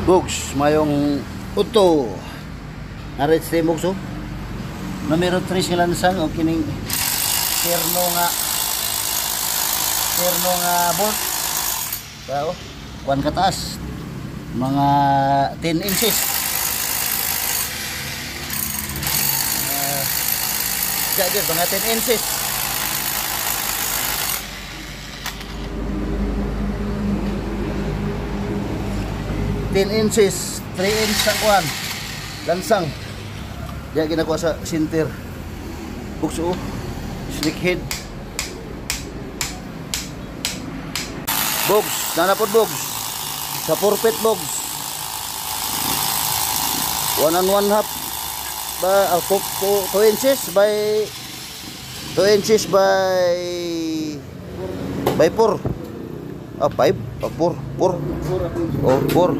Bugs, mayong uto. Narit sa bugs oh. Numero 3 sila nasang o kining terno nga bolt. Sao? Kuan kataas. Mga 10 inches. Jadi mga 10 inches. Inches, 3 inch ang kuhan lansang diya ginakuha sa sinter bugs o slick head bugs, nanapod bugs sa purpet bugs 1 and 1 half ba 2 inches by 2 inches by 4 5 4 oh 4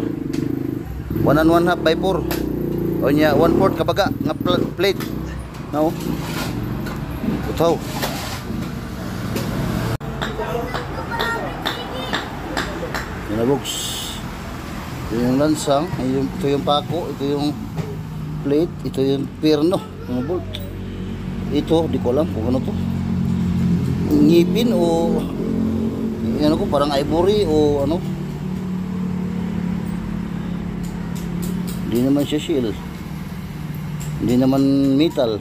1 and 1 half by 4 o nya 1/4 kabaga nga plate no utaw yun na box ito yung lansang ito yung pako ito yung plate ito yung perno yung bolt ito di ko alam kung ano to ngipin o ano ko parang ivory o ano. Hindi naman siya shield. Hindi naman metal.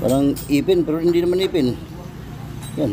Parang ipin pero hindi naman ipin. Yan.